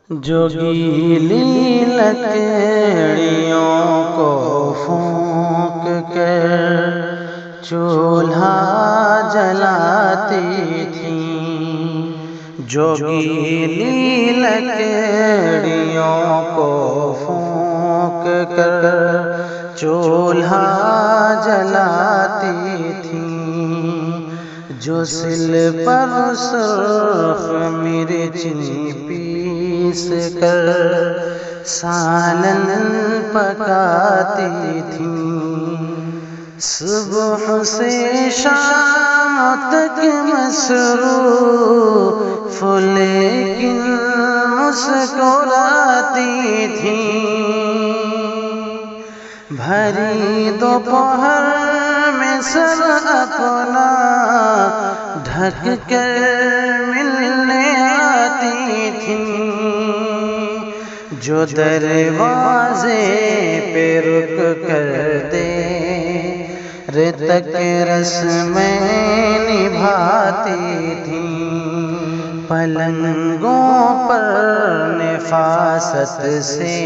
جو گیلی لکڑیوں کو پھونک کر چولہا جلاتی تھیں، جو گیلی لکڑیوں کو پھونک کر چولہا جلاتی تھیں، جو سل پر سرخ مرچ پیس کر سالن پکاتی تھیں، صبح سے شام تک مصروف لیکن مسکراتی تھیں، بھری دوپہر میں سر اپنا ڈھک کر ملنے آتی تھیں، جو دروازے پہ رک کر دیر تک رسمیں نبھاتی تھیں، پلنگوں پر نفاست سے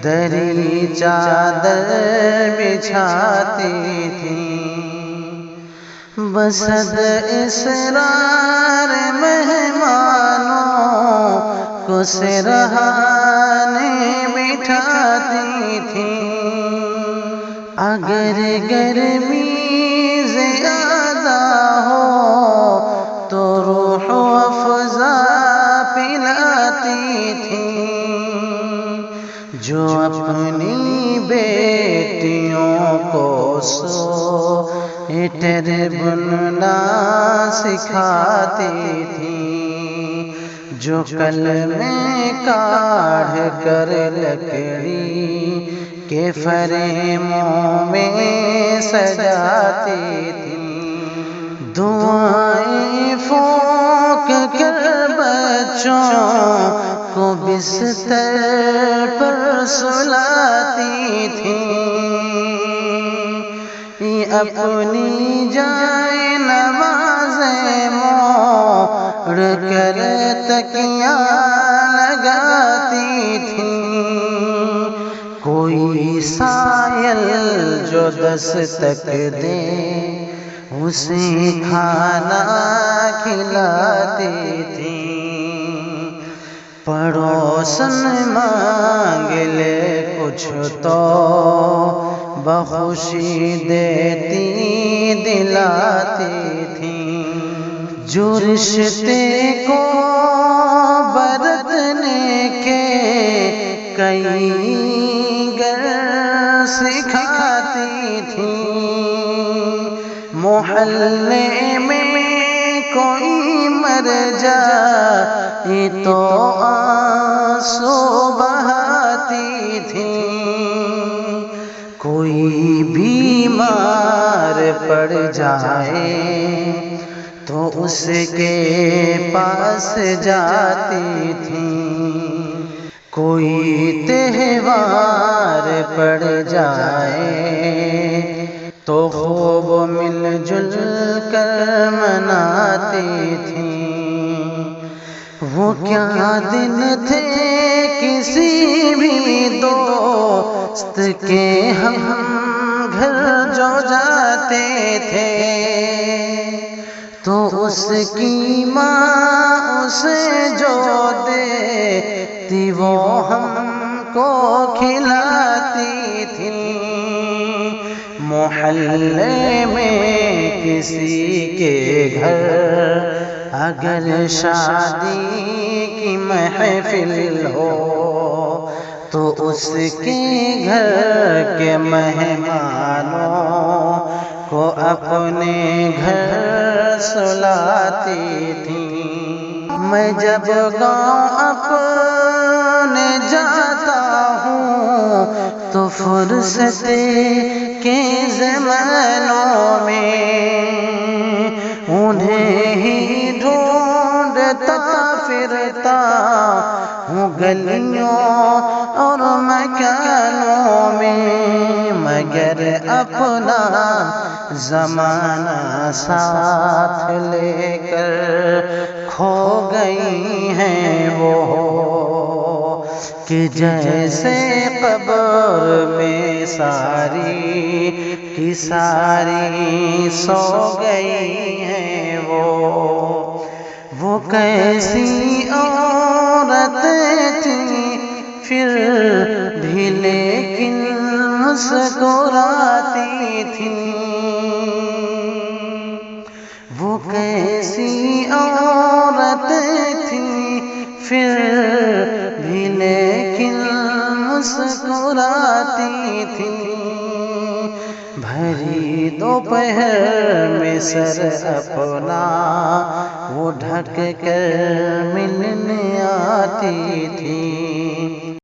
دری چادر بچھاتی تھیں، بصد اصرار مہمانوں کو سرہانے بٹھاتی تھیں، اگر گرمی زیادہ ہو تو روح افزا پلاتی تھیں، جو اپنی بیٹیوں کو سویٹر بننا سکھاتی تھیں، جو قلمیں کاڑھ کر لکڑی کے فریموں میں سجاتی تھیں، دعائیں پھونک کر بچوں کو بستر پر سلاتی تھیں، اپنی جائے نمازیں موڑ کر تکیاں لگاتی تھیں، کوئی سائل جو دستک دے اسے کھانا کھلاتی تھیں، پڑوسن مانگ لے کچھ تو بخوشی دیتی دلاتی تھیں، جو رشتے کو برتنے کے کئی گر سکھاتی تھیں، محلے میں کوئی مر جائے تو آنسو بہاتی تھیں، کوئی بیمار پڑ جائے تو اس کے پاس جاتی تھیں، کوئی تہوار پڑ جائے تو خوب مل جل کر مناتی تھیں، وہ کیا دن تھے کسی بھی دوست کے ہم گھر جو جاتے تھے تو اس کی ماں اسے جو دیتی وہ ہم کو کھلاتی تھیں، محلے میں کسی کے گھر اگر شادی کی محفل ہو تو اس کے گھر کے مہمانوں کو اپنے گھر سلاتی تھیں، میں جب گاؤں اپنے جاتا ہوں تو فرصت کے زمانوں میں انہیں ہی ڈھونڈتا پھرتا ہوں گلیوں اور مکانوں میں، مگر اپنا زمانہ ساتھ لے کر کھو گئی ہیں وہ، کہ جیسے قبر میں ساری کی ساری سو گئی ہیں وہ کیسی عورتیں تھیں پھر بھی لیکن مسکراتی تھیں، وہ کیسی عورتیں تھیں پھر بھی لیکن مسکراتی تھیں، بھری دوپہر میں سر اپنا وہ ڈھک کر ملنے آتی تھی۔